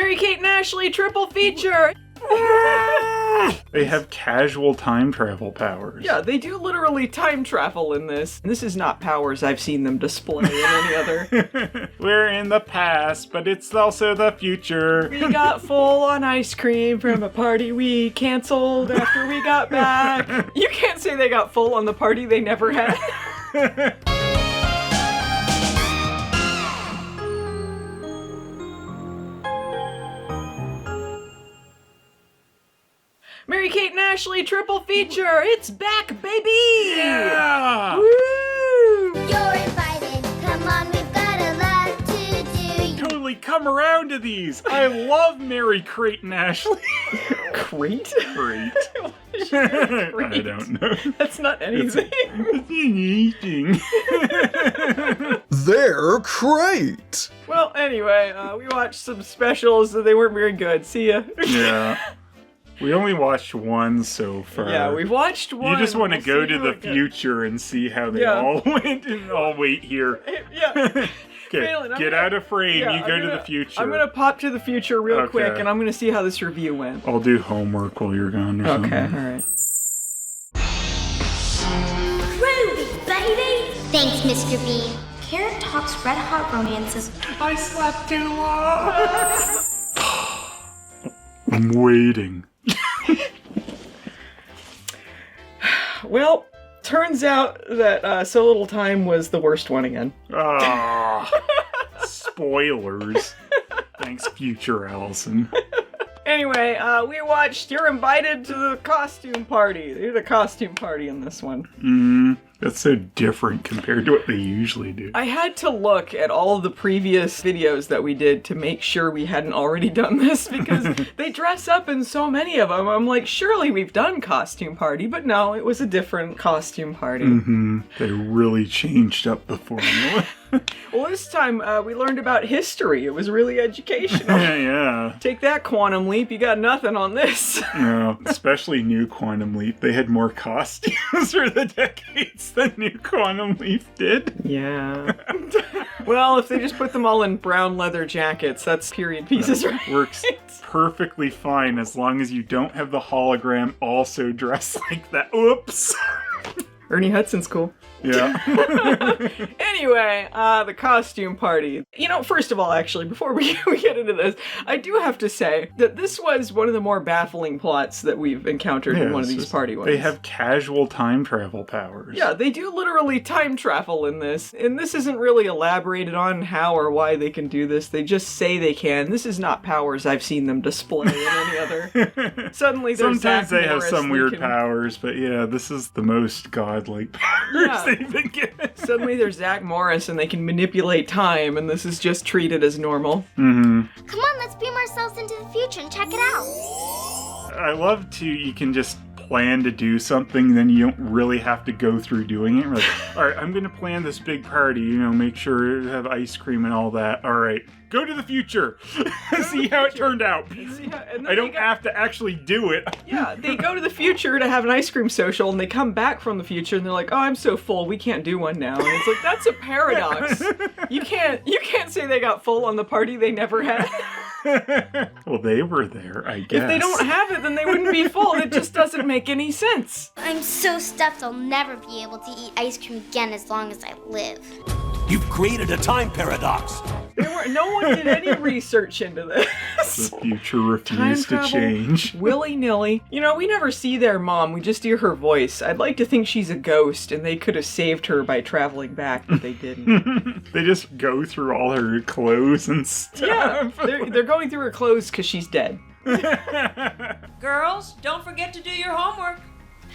Mary-Kate and Ashley triple feature! They have casual time travel powers. Yeah, they do literally time travel in this. This is not powers I've seen them display in any other. We're in the past, but it's also the future. We got full on ice cream from a party we canceled after we got back. You can't say they got full on the party they never had. Mary-Kate and Ashley triple feature. It's back, baby! Yeah! Woo! You're invited. Come on, we've got a lot to do. Totally come around to these. I love Mary-Kate and Ashley. Crate? Great. I don't know. That's not anything. Anything. They're great! Well, anyway, we watched some specials and they weren't very good. See ya. Yeah. We only watched one so far. Yeah, we've watched one. You just want to We'll go see to how the it goes. future and see how they Yeah. all went, and I'll wait here. Yeah. Okay, Phelan, get out of frame. Yeah, you go I'm to gonna- the future. I'm gonna pop to the future real Okay. quick, and I'm gonna see how this review went. I'll do homework while you're gone or Okay, something. alright. Groovy, baby. Thanks, Mr. Bean. Carrot Talk's red hot romances. I slept too long. I'm waiting. Well, turns out that So Little Time was the worst one again. Ah, spoilers. Thanks, future Allison. Anyway, we watched You're Invited to the Costume Party. They did a costume party in this one. That's so different compared to what they usually do. I had to look at all of the previous videos that we did to make sure we hadn't already done this because they dress up in so many of them. I'm like, surely we've done costume party, but no, it was a different costume party. They really changed up the formula. Well, this time we learned about history. It was really educational. Yeah. Take that, Quantum Leap. You got nothing on this. No, especially New Quantum Leap. They had more costumes for the decades than New Quantum Leap did. Yeah. Well, if they just put them all in brown leather jackets, that's period pieces, right? Works perfectly fine as long as you don't have the hologram also dressed like that. Oops. Ernie Hudson's cool. Yeah. Anyway, the costume party. You know, first of all, actually, before we get into this, I do have to say that this was one of the more baffling plots that we've encountered in one of these party ones. They have casual time travel powers. Yeah, they do literally time travel in this. And this isn't really elaborated on how or why they can do this. They just say they can. This is not powers I've seen them display in any other. Suddenly there's Sometimes Zach they have Morris, some they weird can- powers, but yeah, this is the most godlike powers Yeah. they've been given. Suddenly there's Zach Morris and they can manipulate time, and this is just treated as normal. Come on, let's beam ourselves into the future and check it out. I love you can just plan to do something, then you don't really have to go through doing it. We're like, all right, I'm going to plan this big party, make sure to have ice cream and all that. All right, go to the future. See how it turned out. I don't have to actually do it. Yeah, they go to the future to have an ice cream social, and they come back from the future, and they're like, "Oh, I'm so full, we can't do one now." And it's like, that's a paradox. You can't say they got full on the party they never had. Well, they were there, I guess. If they don't have it, then they wouldn't be full. It just doesn't make any sense. I'm so stuffed I'll never be able to eat ice cream again as long as I live. You've created a time paradox. No one did any research into this. The future Time refused to travel, change. willy-nilly. We never see their mom. We just hear her voice. I'd like to think she's a ghost, and they could have saved her by traveling back, but they didn't. They just go through all her clothes and stuff. Yeah, they're going through her clothes because she's dead. Girls, don't forget to do your homework.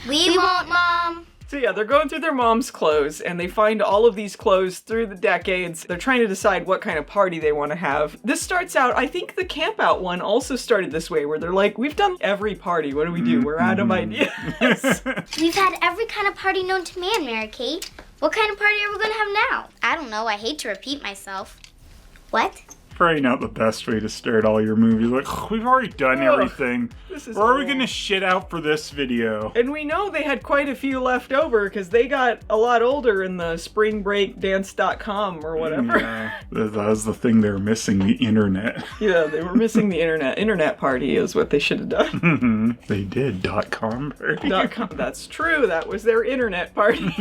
We won't, Mom. So yeah, they're going through their mom's clothes, and they find all of these clothes through the decades. They're trying to decide what kind of party they want to have. This starts out, I think the camp out one also started this way, where they're like, we've done every party, what do we do? We're out of ideas. We've had every kind of party known to man, Mary-Kate. What kind of party are we going to have now? I don't know, I hate to repeat myself. What? Probably not the best way to start all your movies. Like, we've already done everything. Or are we going to shit out for this video? And we know they had quite a few left over because they got a lot older in the springbreakdance.com or whatever. Yeah, that was the thing they were missing, the internet. Yeah, they were missing the internet. Internet party is what they should have done. They did, .com party. .com, that's true. That was their internet party.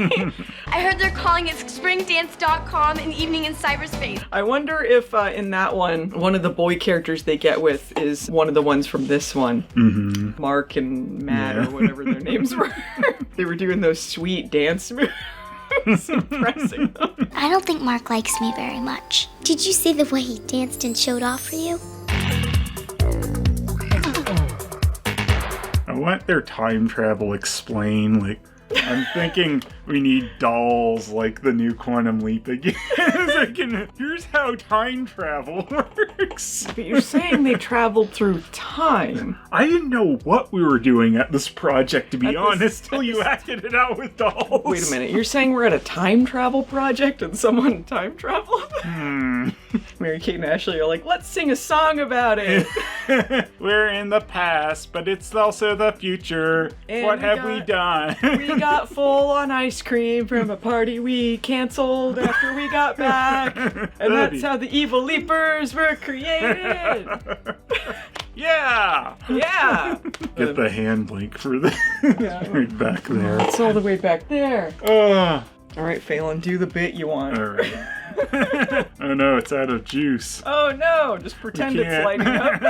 I heard they're calling it springdance.com an evening in cyberspace. I wonder if in that one of the boy characters they get with is one of the ones from this one. Mm-hmm. Mark and Matt or whatever their names were. They were doing those sweet dance moves. Impressing them. I don't think Mark likes me very much. Did you see the way he danced and showed off for you? I want their time travel explained. Like, I'm thinking we need dolls like the new Quantum Leap again. Here's how time travel works. But you're saying they traveled through time. I didn't know what we were doing at this project, to be honest, till you acted it out with dolls. Wait a minute, you're saying we're at a time travel project and someone time traveled? Mary-Kate and Ashley are like, let's sing a song about it. We're in the past, but it's also the future. And what have we done? We got full on ice cream from a party we canceled after we got back. And that's how the evil leapers were created. Yeah! Yeah! Get the hand link for the right back there. It's all the way back there. All right, Phelan, do the bit you want. All right. Oh no, it's out of juice. Oh no, just pretend it's lighting up.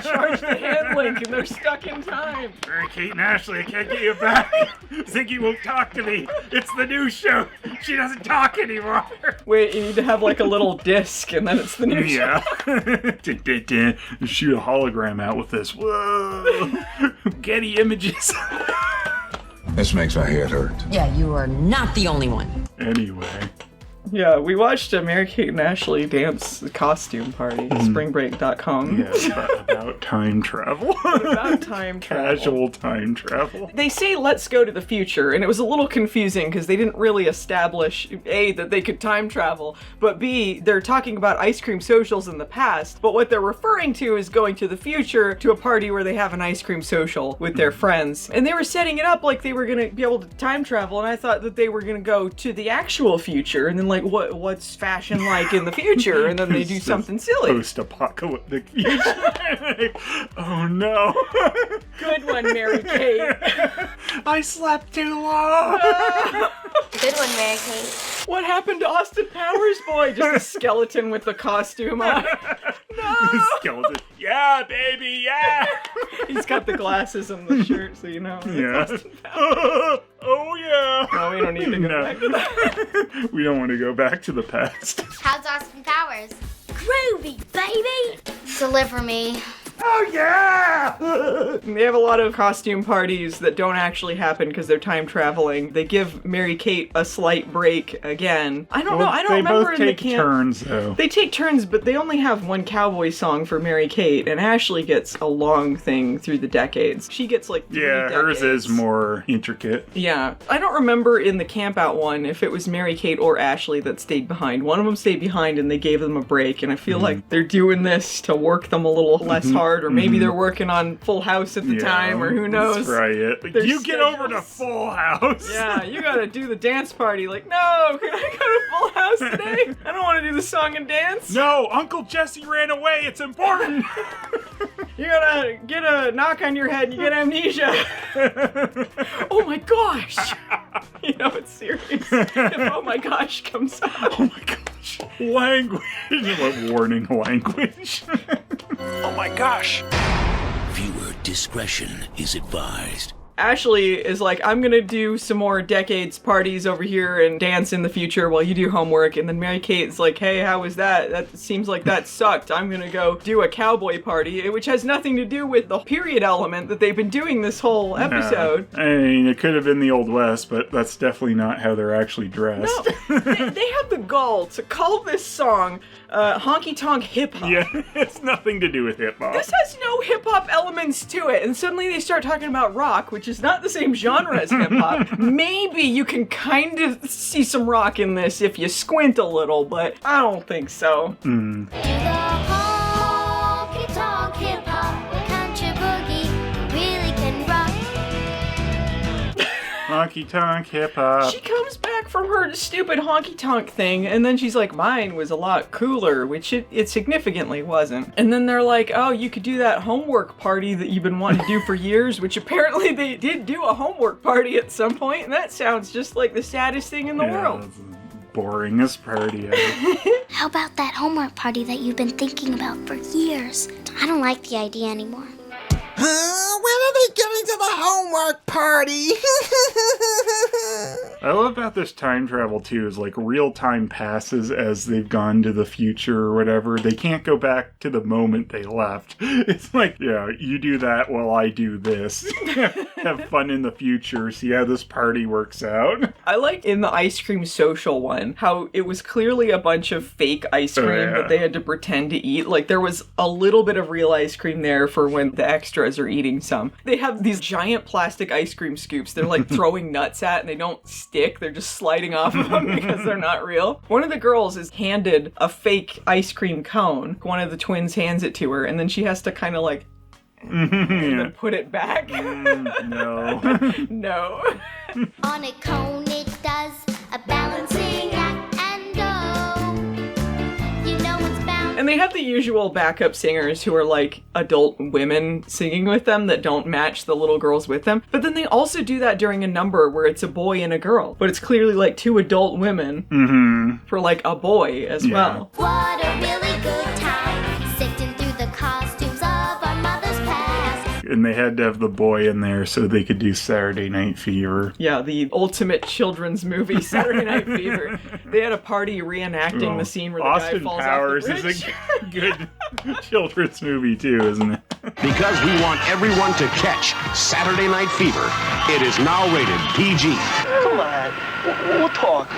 Charge the hand link and they're stuck in time. Mary-Kate and Ashley, I can't get you back. Ziggy won't talk to me. It's the new show. She doesn't talk anymore. Wait, you need to have like a little disc and then it's the new show. Shoot a hologram out with this. Whoa. Getty images. This makes my head hurt. Yeah, you are not the only one. Anyway. Yeah, we watched a Mary-Kate and Ashley dance costume party, springbreak.com. Yeah, about time travel. About time travel. Casual time travel. They say let's go to the future, and it was a little confusing because they didn't really establish, A, that they could time travel, but B, they're talking about ice cream socials in the past, but what they're referring to is going to the future to a party where they have an ice cream social with their friends. And they were setting it up like they were going to be able to time travel, and I thought that they were going to go to the actual future, and then like, what's fashion like in the future? And then they do something silly. Post-apocalyptic future. Oh no. Good one, Mary-Kate. I slept too long. Good one, Mary Kate. What happened to Austin Powers Boy? Just a skeleton with the costume on. No! Skeleton. Yeah, baby, yeah. He's got the glasses and the shirt, so you know. Yeah. Oh yeah. No, we don't need to go back to that. We don't want to go back to the past. How's Austin Powers? Groovy, baby! Deliver me. Oh yeah! They have a lot of costume parties that don't actually happen because they're time traveling. They give Mary-Kate a slight break again. I don't know. I don't remember in the camp. They both take turns, though. They take turns, but they only have one cowboy song for Mary-Kate, and Ashley gets a long thing through the decades. She gets like 3 decades. Hers is more intricate. Yeah. I don't remember in the camp-out one if it was Mary-Kate or Ashley that stayed behind. One of them stayed behind and they gave them a break, and I feel like they're doing this to work them a little less hard, or maybe they're working on Full House at the time, or who knows. That's right. Like, you get over to Full House. Yeah, you gotta do the dance party. Like, no, can I go to Full House today? I don't want to do the song and dance. No, Uncle Jesse ran away. It's important. You gotta get a knock on your head and you get amnesia. Oh my gosh. You know it's serious. If oh my gosh comes up. Oh my gosh. Language. What warning language? Oh my gosh! Viewer discretion is advised. Ashley is like, I'm gonna do some more decades parties over here and dance in the future while you do homework. And then Mary-Kate's like, hey, how was that? That seems like that sucked. I'm gonna go do a cowboy party, which has nothing to do with the period element that they've been doing this whole episode. I mean, it could have been the Old West, but that's definitely not how they're actually dressed. No, they have the gall to call this song honky tonk hip hop. Yeah, it's nothing to do with hip hop. This has no hip hop elements to it. And suddenly they start talking about rock, which which is not the same genre as hip-hop. Maybe you can kind of see some rock in this if you squint a little, but I don't think so. Do the honky-tonk hip-hop, country boogie, really can rock. Honky tonk hip hop. She comes back from her stupid honky-tonk thing, and then she's like, mine was a lot cooler, which it significantly wasn't. And then they're like, oh, you could do that homework party that you've been wanting to do for years, which apparently they did do a homework party at some point, and that sounds just like the saddest thing in the world. It's the boringest party ever. How about that homework party that you've been thinking about for years? I don't like the idea anymore. When are they getting to the homework party? I love about this time travel too is like real time passes as they've gone to the future or whatever. They can't go back to the moment they left. It's like, yeah, you do that while I do this. Have fun in the future. See how this party works out. I like in the ice cream social one how it was clearly a bunch of fake ice cream that they had to pretend to eat. Like there was a little bit of real ice cream there for when the extras are eating some. They have these giant plastic ice cream scoops they're like throwing nuts at, and they don't stick. They're just sliding off of them because they're not real. One of the girls is handed a fake ice cream cone. One of the twins hands it to her, and then she has to kind of like and then put it back. No. No. On a cone it does a balancing act and go. You know it's bound. And they have the usual backup singers who are like adult women singing with them that don't match the little girls with them. But then they also do that during a number where it's a boy and a girl. But it's clearly like two adult women for like a boy as well. What a really good time, sifting through the costumes of our mother's past. And they had to have the boy in there so they could do Saturday Night Fever. Yeah, the ultimate children's movie, Saturday Night Fever. They had a party reenacting the scene where the Austin guy falls Powers off the bridge. is a good children's movie too, isn't it? Because we want everyone to catch Saturday Night Fever. It is now rated PG. Come on, we'll talk.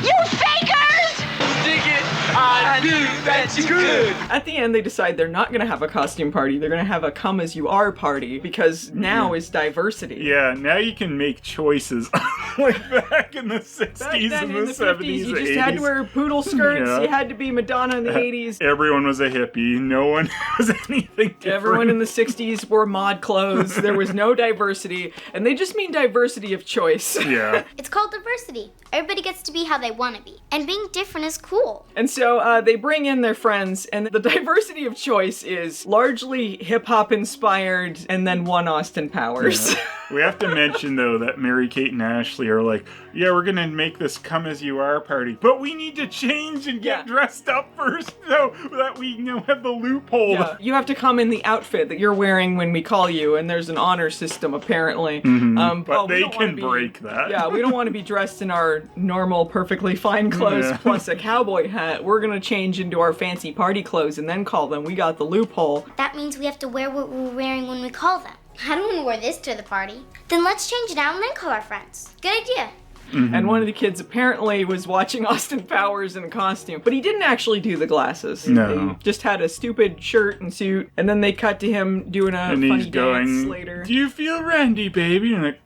You fakers! Dig it, I knew that you could. At the end, they decide they're not going to have a costume party. They're going to have a come as you are party because now is diversity. Yeah, now you can make choices. Like back in the 60s Back then and in the the 70s, 50s, you the just 80s. had to wear poodle skirts. Yeah. You had to be Madonna in the 80s. Everyone was a hippie. No one was anything different. Everyone in the 60s wore mod clothes. There was no diversity. And they just mean diversity of choice. Yeah. It's called diversity. Everybody gets to be how they want to be. And being different is cool. And so they bring in their friends, and the diversity of choice is largely hip-hop inspired, and then one Austin Powers. Yeah. We have to mention, though, that Mary-Kate and Ashley are like, yeah, we're going to make this come as you are party, but we need to change and get dressed up first so that we have the loophole. Yeah, you have to come in the outfit that you're wearing when we call you, and there's an honor system, apparently. But they can break that. Yeah, we don't want to be dressed in our normal, perfectly fine clothes plus a cowboy hat. We're going to change into our fancy party clothes and then call them. We got the loophole. That means we have to wear what we're wearing when we call them. I don't want to wear this to the party. Then let's change it out and then call our friends. Good idea. And one of the kids apparently was watching Austin Powers in a costume, but he didn't actually do the glasses. No. He just had a stupid shirt and suit, and then they cut to him doing a And funny he's going, dance later. do you feel Randy, baby? And like,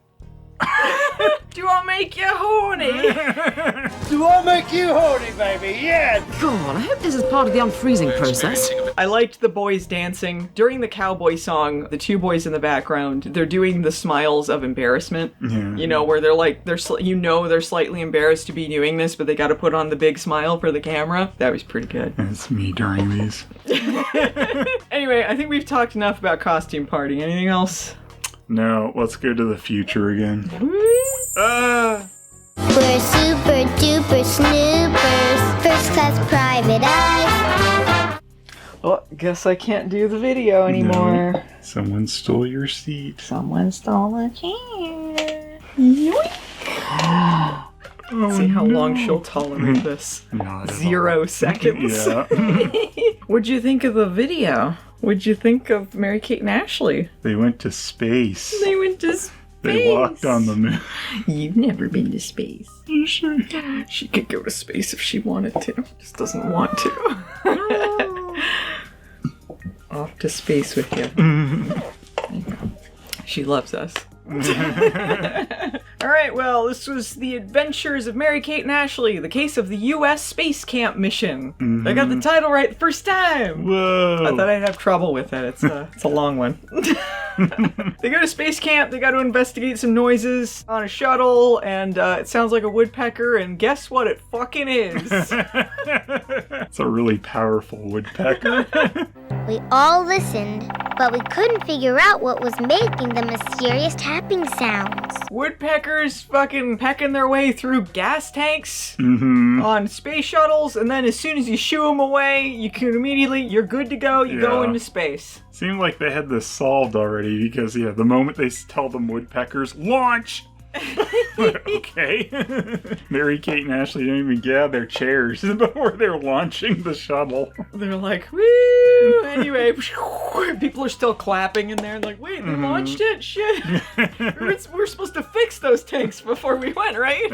Do I make you horny? Do I make you horny, baby? Yeah. God, I hope this is part of the unfreezing process. I liked the boys dancing. During the cowboy song, the two boys in the background, they're doing the smiles of embarrassment. Yeah. You know, where they're like, they're slightly embarrassed to be doing this, but they got to put on the big smile for the camera. That was pretty good. That's me during these. Anyway, I think we've talked enough about costume party. Anything else? No, let's go to the future again. We're super duper snoopers. First class private eyes. Well, guess I can't do the video anymore. No, someone stole your seat. Someone stole a chair. Yoink. See how long she'll tolerate this. Not at 0 all. seconds. Yeah. What'd you think of the video? What'd you think of Mary-Kate and Ashley? They went to space. They went to space. They walked on the moon. You've never been to space. Sure. She could go to space if she wanted to. Just doesn't want to. Off to space with you. She loves us. All right, well, this was The Adventures of Mary-Kate and Ashley, the case of the U.S. Space Camp mission. I got the title right the first time. Whoa. I thought I'd have trouble with it. It's a long one. They go to space camp. They got to investigate some noises on a shuttle, and it sounds like a woodpecker, and guess what it fucking is? It's a really powerful woodpecker. We all listened, but we couldn't figure out what was making the mysterious tapping sounds. Woodpeckers fucking pecking their way through gas tanks Mm-hmm. on space shuttles, and then as soon as you shoo them away, you're good to go. You go into space. Seemed like they had this solved already because, the moment they tell them woodpeckers, launch! Okay. Mary-Kate and Ashley don't even get out of their chairs before they're launching the shuttle. They're like, woo! Anyway, people are still clapping in there and like, wait, they launched it? Shit. We're supposed to fix those tanks before we went, right?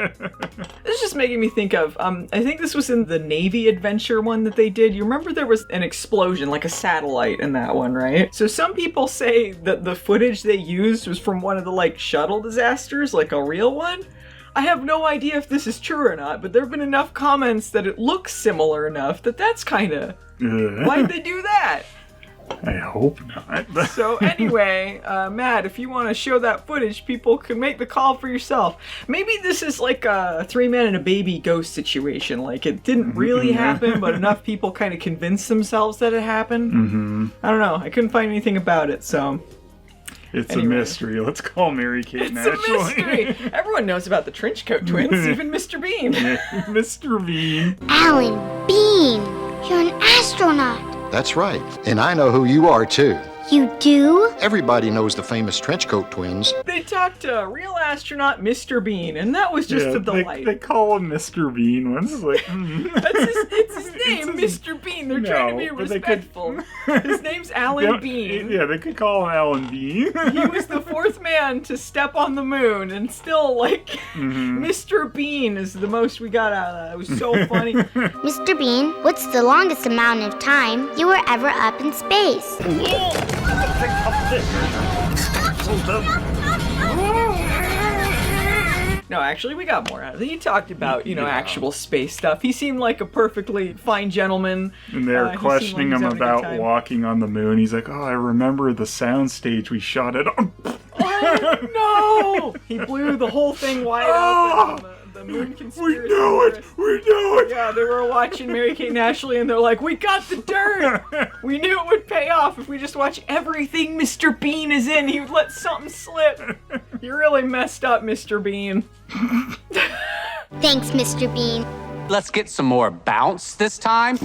This is just making me think of, I think this was in the Navy adventure one that they did. You remember there was an explosion, like a satellite in that one, right? So some people say that the footage they used was from one of the, like, shuttle disasters, like a real one. I have no idea if this is true or not, but there have been enough comments that it looks similar enough that that's kind of... Why'd they do that? I hope not. So anyway, Matt, if you want to show that footage, people can make the call for yourself. Maybe this is like a 3-man and a baby ghost situation. Like it didn't really happen, but enough people kind of convinced themselves that it happened. I don't know. I couldn't find anything about it, so... It's a mystery. Let's call Mary-Kate and Ashley. It's a mystery. Everyone knows about the Trenchcoat Twins, even Mr. Bean. Mr. Bean. Alan Bean, you're an astronaut. That's right. And I know who you are, too. You do? Everybody knows the famous Trenchcoat Twins. They talked to real astronaut Mr. Bean, and that was just a delight. They call him Mr. Bean once. Like, it's his name, Mr. Bean. They're trying to be respectful. His name's Alan Bean. Yeah, they could call him Alan Bean. He was the 4th man to step on the moon, and still, like, Mr. Bean is the most we got out of that. It was so funny. Mr. Bean, what's the longest amount of time you were ever up in space? No, actually, we got more out of it. He talked about, actual space stuff. He seemed like a perfectly fine gentleman. And they're questioning him about walking on the moon. He's like, I remember the sound stage we shot it on. Oh, no! He blew the whole thing wide open. The moon conspiracy. We know it! Yeah, they were watching Mary-Kate and Ashley, and they're like, we got the dirt! We knew it would pay off if we just watch everything Mr. Bean is in. He would let something slip. You really messed up, Mr. Bean. Thanks, Mr. Bean. Let's get some more bounce this time.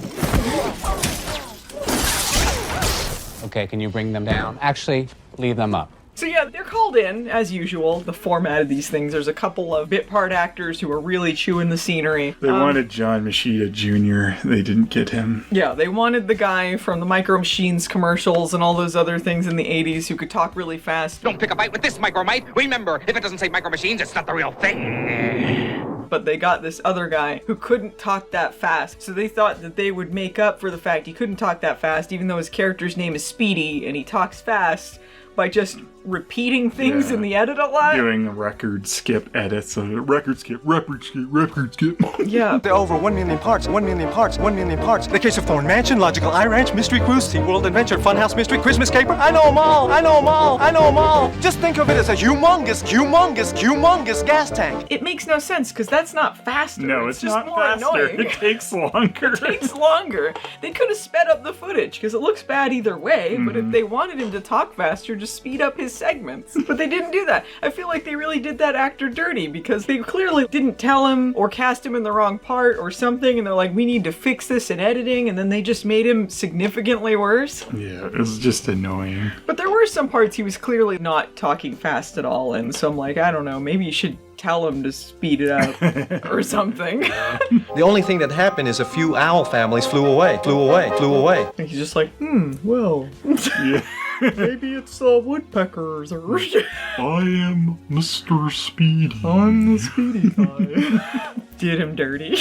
Okay, can you bring them down? Actually, leave them up. So yeah, they're called in, as usual. The format of these things, there's a couple of bit part actors who are really chewing the scenery. They wanted John Machida Jr. They didn't get him. Yeah, they wanted the guy from the Micro Machines commercials and all those other things in the 80s who could talk really fast. Don't pick a bite with this Micromite. Remember, if it doesn't say Micro Machines, it's not the real thing. But they got this other guy who couldn't talk that fast. So they thought that they would make up for the fact he couldn't talk that fast, even though his character's name is Speedy and he talks fast, by just repeating things in the edit a lot. Doing record skip edits of record skip. Yeah. There are over 1 million parts, 1 million parts, 1 million parts. The Case of Thorn Mansion, Logical Eye Ranch, Mystery Cruise, Sea World Adventure, Funhouse Mystery, Christmas Caper. I know them all. Just think of it as a humongous gas tank. It makes no sense, because that's not faster. No, it's just not more faster. Annoying. It takes longer. They could have sped up the footage, because it looks bad either way, but if they wanted him to talk faster, just speed up his segments. But they didn't do that. I feel like they really did that actor dirty, because they clearly didn't tell him or cast him in the wrong part or something, and they're like, we need to fix this in editing, and then they just made him significantly worse. Yeah, it was just annoying. But there were some parts he was clearly not talking fast at all, and so I'm like, I don't know, maybe you should tell him to speed it up or something. The only thing that happened is a few owl families flew away. And he's just like, well, Yeah. maybe it's woodpeckers or... I am Mr. Speedy. I'm the Speedy guy. Did him dirty.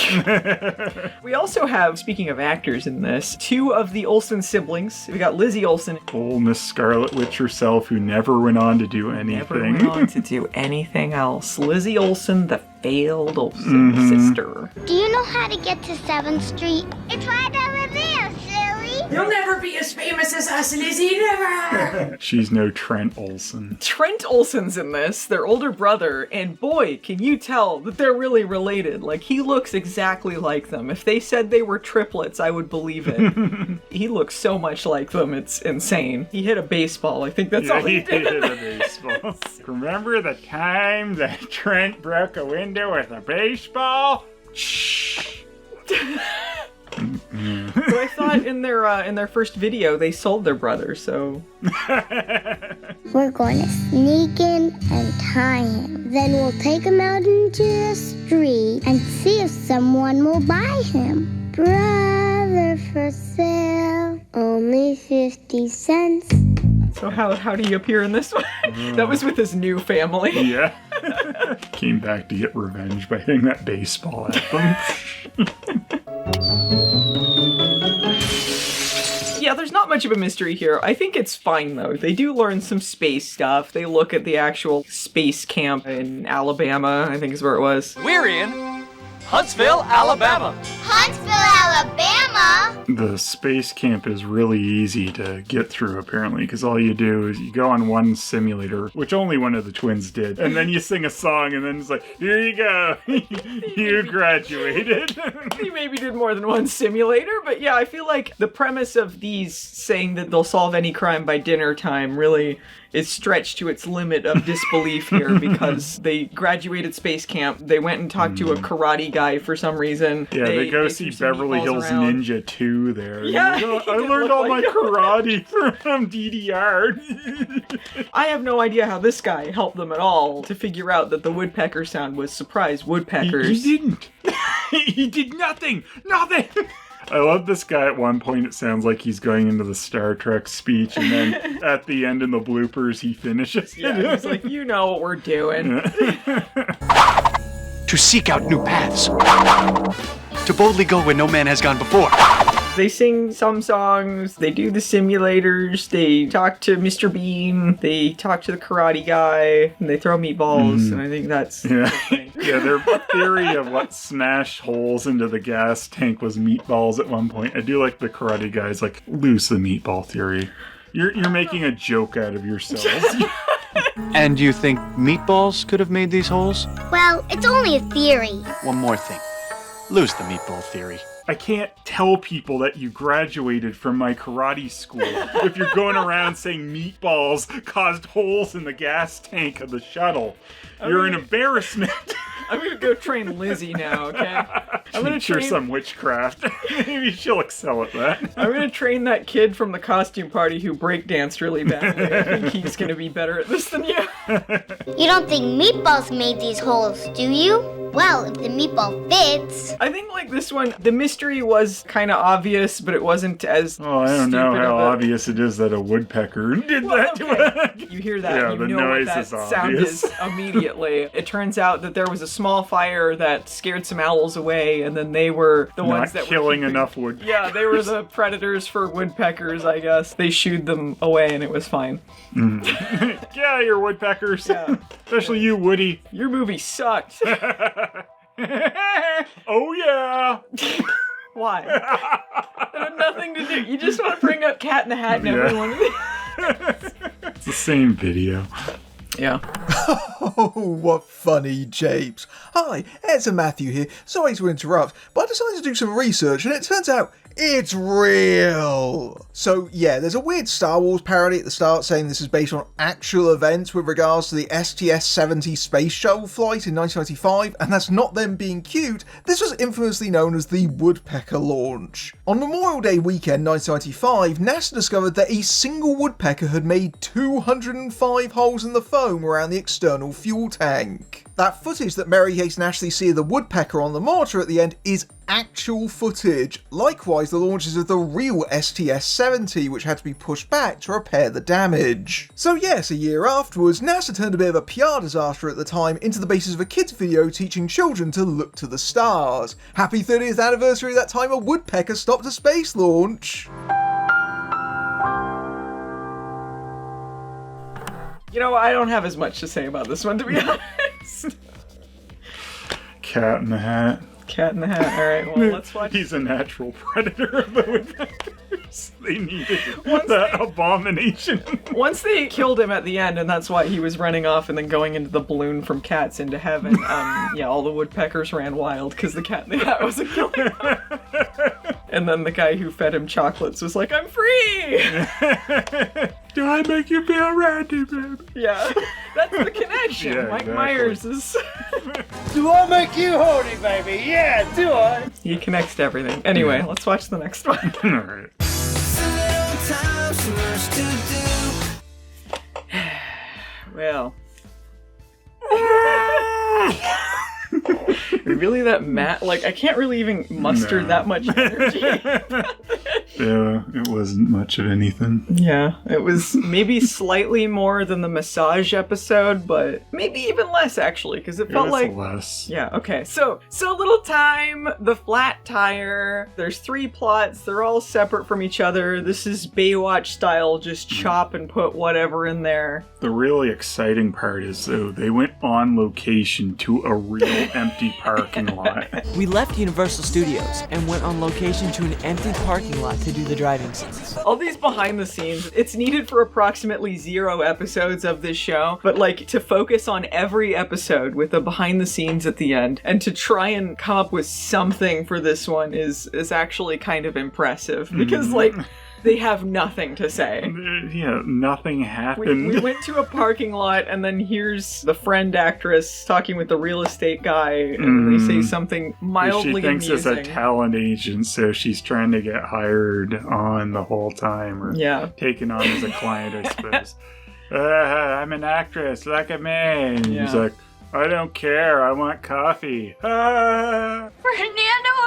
We also have, speaking of actors in this, 2 of the Olsen siblings. We got Lizzie Olsen. Old Miss Scarlet Witch herself, who never went on to do anything. Never went on to do anything else. Lizzie Olsen, the failed Olsen sister. Do you know how to get to 7th Street? It's right over there, silly. You'll never be as famous as us, Lizzie, never! She's no Trent Olsen. Trent Olsen's in this, their older brother, and boy, can you tell that they're really related. Like, he looks exactly like them. If they said they were triplets, I would believe it. He looks so much like them, it's insane. He hit a baseball, I think that's all he did. Hit a baseball. Remember the time that Trent broke a window with a baseball? Shh. So I thought in their first video they sold their brother, so We're going to sneak in and tie him. Then we'll take him out into the street and see if someone will buy him. Brother for sale, only 50 cents. So how do you appear in this one? That was with his new family. Yeah. Came back to get revenge by hitting that baseball at them. Yeah, there's not much of a mystery here. I think it's fine, though. They do learn some space stuff. They look at the actual space camp in Alabama, I think is where it was. We're in Huntsville, Alabama. Huntsville, Alabama? The space camp is really easy to get through, apparently, because all you do is you go on one simulator, which only one of the twins did, and then you sing a song, and then it's like, here you go, you graduated. He maybe did more than one simulator, but yeah, I feel like the premise of these saying that they'll solve any crime by dinner time really is stretched to its limit of disbelief here, because they graduated space camp, they went and talked to a karate guy for some reason. Yeah, they go see Beverly Hills Ninja 2 there. Yeah, I learned all my karate from DDR. I have no idea how this guy helped them at all to figure out that the woodpecker sound was surprise woodpeckers. He didn't. He did nothing. Nothing. I love this guy. At one point it sounds like he's going into the Star Trek speech, and then at the end in the bloopers he finishes. Yeah, he's like, you know what we're doing. To seek out new paths. To boldly go where no man has gone before. They sing some songs, they do the simulators, they talk to Mr. Bean, they talk to the karate guy, and they throw meatballs, and I think that's... Yeah. Yeah, their theory of what smashed holes into the gas tank was meatballs at one point. I do like the karate guy's like, lose the meatball theory. You're making a joke out of yourselves. And do you think meatballs could have made these holes? Well, it's only a theory. One more thing. Lose the meatball theory. I can't tell people that you graduated from my karate school if you're going around saying meatballs caused holes in the gas tank of the shuttle. You're an embarrassment. I'm gonna go train Lizzie now, okay? I'm gonna teach her some witchcraft. Maybe she'll excel at that. I'm gonna train that kid from the costume party who breakdanced really badly. I think he's gonna be better at this than you. You don't think meatballs made these holes, do you? Well, if the meatball fits. I think like this one, the mystery was kind of obvious, but it wasn't as I don't know how obvious it is that a woodpecker did that to it. You hear that, yeah, you the know noise what that is sound obvious. is immediately. It turns out that there was a small fire that scared some owls away, and then they were the ones that killing were enough woodpeckers. Yeah, they were the predators for woodpeckers, I guess. They shooed them away, and it was fine. Get out of here, woodpeckers. Yeah. Especially you, Woody. Your movie sucked. Oh, yeah. Why? That had nothing to do. You just want to bring up Cat in the Hat and everyone. It's the same video. Yeah. Oh, what funny japes. Hi, it's Matthew here. Sorry to interrupt, but I decided to do some research and it turns out it's real. So yeah, there's a weird Star Wars parody at the start saying this is based on actual events with regards to the STS-70 space shuttle flight in 1995, and that's not them being cute. This was infamously known as the Woodpecker launch. On Memorial Day weekend 1995, NASA discovered that a single woodpecker had made 205 holes in the foam around the external fuel tank. That footage that Mary Kate and Ashley see of the woodpecker on the monitor at the end is actual footage. Likewise, the launches of the real STS-70, which had to be pushed back to repair the damage. So yes, a year afterwards, NASA turned a bit of a PR disaster at the time into the basis of a kids video teaching children to look to the stars. Happy 30th anniversary of that time a woodpecker stopped a space launch. You know, I don't have as much to say about this one, to be honest. Cat in the Hat. Cat in the Hat. All right, well, let's watch. He's a natural predator of the woodpeckers. They needed that abomination. Once they killed him at the end, and that's why he was running off and then going into the balloon from cats into heaven, yeah, all the woodpeckers ran wild because the Cat in the Hat wasn't killing them. And then the guy who fed him chocolates was like, I'm free! Do I make you feel ready, baby? Yeah, that's the connection. Yeah, Mike exactly. Myers is... Do I make you horny, baby? Yeah, do I? He connects to everything. Anyway, let's watch the next one. All right. Well... Really that Matt, like, I can't really even muster that much energy. Yeah, it wasn't much of anything. Yeah, it was maybe slightly more than the massage episode, but maybe even less actually, because it felt like less. Yeah, okay. So little time, the flat tire. There's 3 plots. They're all separate from each other. This is Baywatch style, just chop and put whatever in there. The really exciting part is, though, they went on location to a real empty parking lot. We left Universal Studios and went on location to an empty parking lot to do the driving scenes. All these behind the scenes, it's needed for approximately 0 episodes of this show, but like to focus on every episode with a behind the scenes at the end and to try and come up with something for this one is actually kind of impressive because like they have nothing to say. Yeah, nothing happened. We went to a parking lot, and then here's the friend actress talking with the real estate guy, and they say something mildly amusing. She thinks it's a talent agent, so she's trying to get hired on the whole time, or taken on as a client, I suppose. I'm an actress, look at me. And he's like, I don't care, I want coffee. Fernando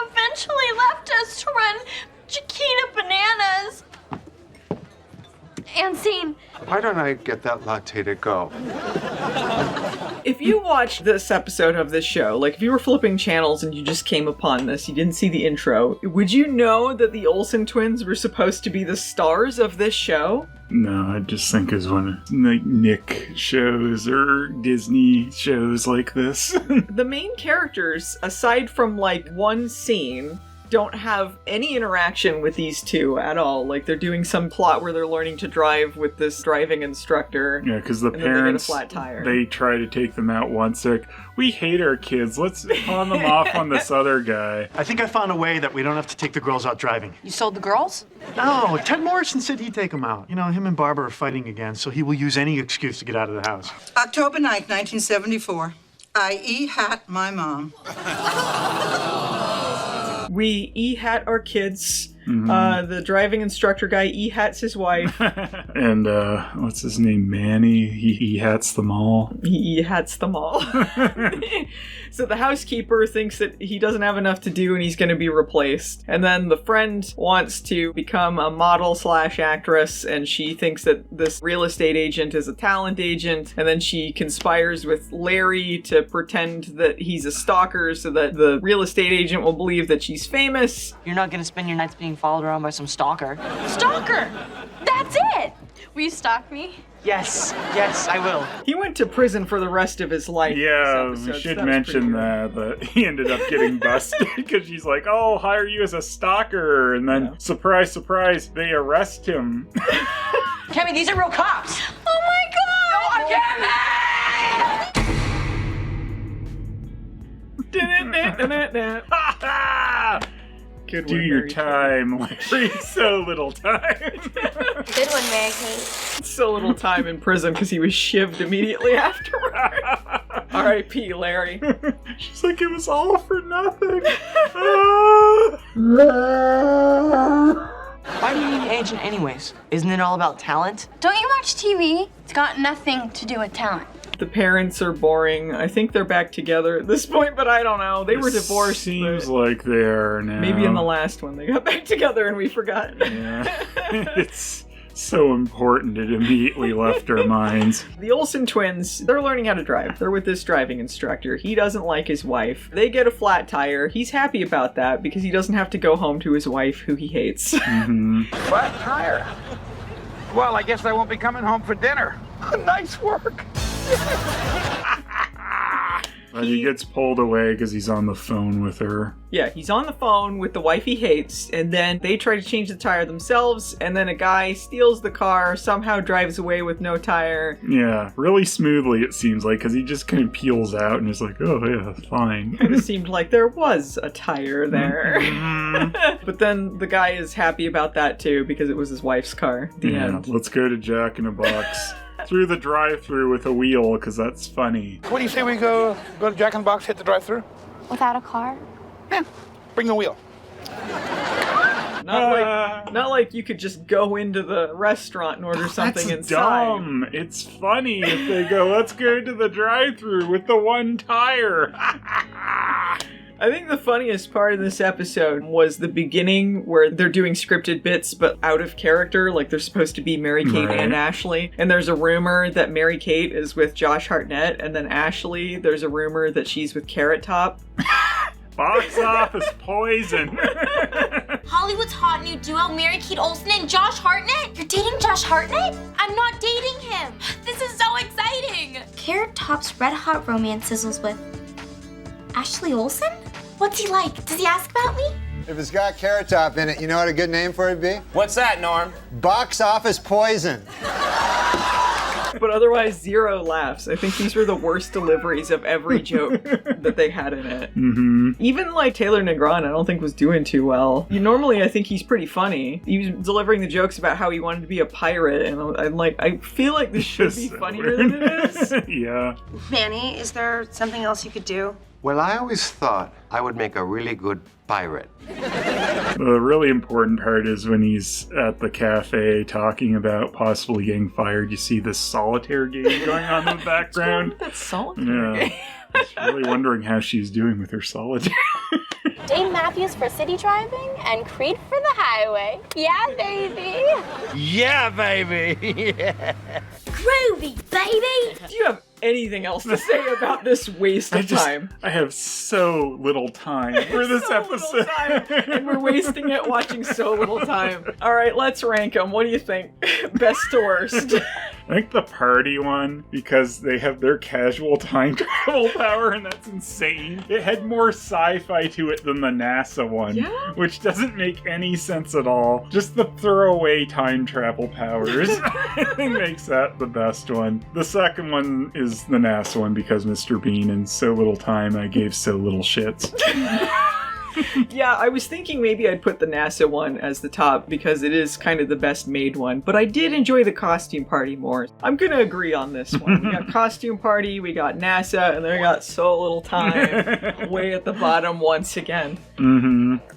eventually left us to run Chiquita Bananas. And scene. Why don't I get that latte to go? If you watched this episode of this show, like if you were flipping channels and you just came upon this, you didn't see the intro, would you know that the Olsen twins were supposed to be the stars of this show? No, I just think it's one of like Nick shows or Disney shows like this. The main characters, aside from like one scene, don't have any interaction with these two at all. Like they're doing some plot where they're learning to drive with this driving instructor. Yeah, because the parents, they get a flat tire. They try to take them out once. They're like, we hate our kids. Let's pawn them off on this other guy. I think I found a way that we don't have to take the girls out driving. You sold the girls? No, Ted Morrison said he'd take them out. You know, him and Barbara are fighting again, so he will use any excuse to get out of the house. October 9th, 1974. I E-hat my mom. We E-hat our kids. The driving instructor guy E-hats his wife. And what's his name? Manny. He E-hats them all. He E-hats them all. So the housekeeper thinks that he doesn't have enough to do and he's going to be replaced. And then the friend wants to become a model/actress, and she thinks that this real estate agent is a talent agent. And then she conspires with Larry to pretend that he's a stalker so that the real estate agent will believe that she's famous. You're not going to spend your nights being followed around by some stalker. Stalker! That's it! Will you stalk me? Yes, I will. He went to prison for the rest of his life. Yeah, we should mention that, but he ended up getting busted because she's like, oh, hire you as a stalker. And then, surprise, surprise, they arrest him. Kemi, these are real cops. Oh my god! Good Do one, your Mary time, Larry. So little time. Good one, Mary Kate. So little time in prison because he was shivved immediately afterward. R.I.P. Larry. She's like, it was all for nothing. Why do you need an agent anyways? Isn't it all about talent? Don't you watch TV? It's got nothing to do with talent. The parents are boring. I think they're back together at this point, but I don't know. They were divorced. Seems like they are now. Maybe in the last one they got back together and we forgot. Yeah. It's so important it immediately left our minds. The Olsen twins, they're learning how to drive. They're with this driving instructor. He doesn't like his wife. They get a flat tire. He's happy about that because he doesn't have to go home to his wife, who he hates. Flat tire. Well, I guess I won't be coming home for dinner. Nice work. But he gets pulled away because he's on the phone with her. Yeah, he's on the phone with the wife he hates, and then they try to change the tire themselves, and then a guy steals the car, somehow drives away with no tire. Yeah, really smoothly it seems like, because he just kind of peels out and is like, oh yeah, fine. Kind of seemed like there was a tire there. But then the guy is happy about that too, because it was his wife's car. The end. Let's go to Jack in a Box. Through the drive-thru with a wheel, because that's funny. What do you say we go to Jack in the Box, hit the drive-thru? Without a car? Yeah, bring the wheel. Not like you could just go into the restaurant and order something That's inside. dumb. It's funny if they go, let's go to the drive-thru with the one tire. I think the funniest part of this episode was the beginning where they're doing scripted bits but out of character, like they're supposed to be Mary-Kate and Ashley. And there's a rumor that Mary-Kate is with Josh Hartnett, and then Ashley, there's a rumor that she's with Carrot Top. Box office poison. Hollywood's hot new duo, Mary-Kate Olsen and Josh Hartnett? You're dating Josh Hartnett? I'm not dating him. This is so exciting. Carrot Top's red hot romance sizzles with Ashley Olsen? What's he like? Does he ask about me? If it's got Carrot Top in it, you know what a good name for it would be? What's that, Norm? Box office poison. But otherwise, zero laughs. I think these were the worst deliveries of every joke that they had in it. Even like Taylor Negron, I don't think was doing too well. Normally, I think he's pretty funny. He was delivering the jokes about how he wanted to be a pirate, and I'm like, I feel like this should be funnier than it is. Yeah. Manny, is there something else you could do? Well, I always thought I would make a really good pirate. The really important part is when he's at the cafe talking about possibly getting fired. You see this solitaire game going on in the background. That's solitaire. Yeah. I was really wondering how she's doing with her solitaire. Dave Matthews for city driving and Creed for the highway. Yeah, baby. Yeah, baby. Yeah. Groovy, baby. Do you have anything else to say about this waste of time? I have so little time for this episode. And we're wasting it watching so little time. All right, let's rank them. What do you think? Best to worst. I think the party one, because they have their casual time travel power, and that's insane. It had more sci-fi to it than the NASA one, which doesn't make any sense at all. Just the throwaway time travel powers, I think makes that the best one. The second one is the NASA one, because Mr. Bean in so little time, I gave so little shits. Yeah, I was thinking maybe I'd put the NASA one as the top because it is kind of the best made one, but I did enjoy the costume party more. I'm gonna agree on this one. We got costume party, we got NASA, and then we got so little time way at the bottom once again.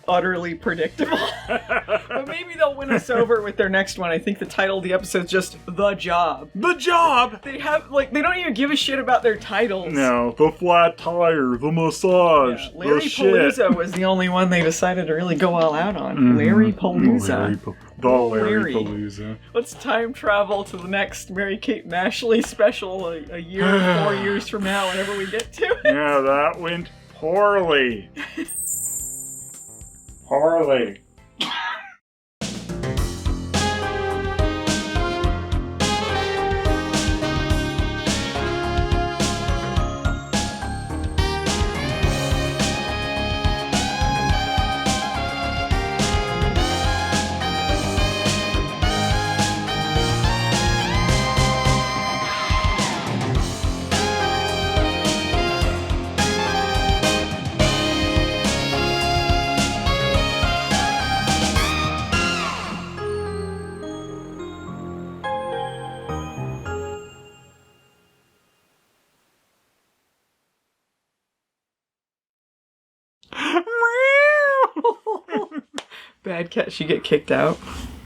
Utterly predictable. But maybe they'll win us over with their next one. I think the title of the episode's just The Job. The Job! They have, they don't even give a shit about their titles. No, the flat tire, the massage, yeah, Larry the shit. Palooza was the only one they decided to really go all out on. Larry Palooza. Larry Palooza. Let's time travel to the next Mary-Kate and Ashley special a year, 4 years from now, whenever we get to it. Yeah, that went poorly. Poorly. Bad cat, she get kicked out?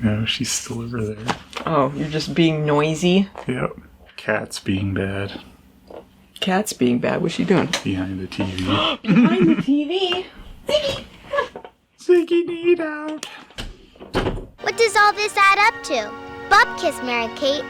No, she's still over there. Oh, you're just being noisy? Yep. Cat's being bad. Cat's being bad. What's she doing? Behind the TV. Behind the TV? Ziggy need out. What does all this add up to? Bupkis, Mary Kate.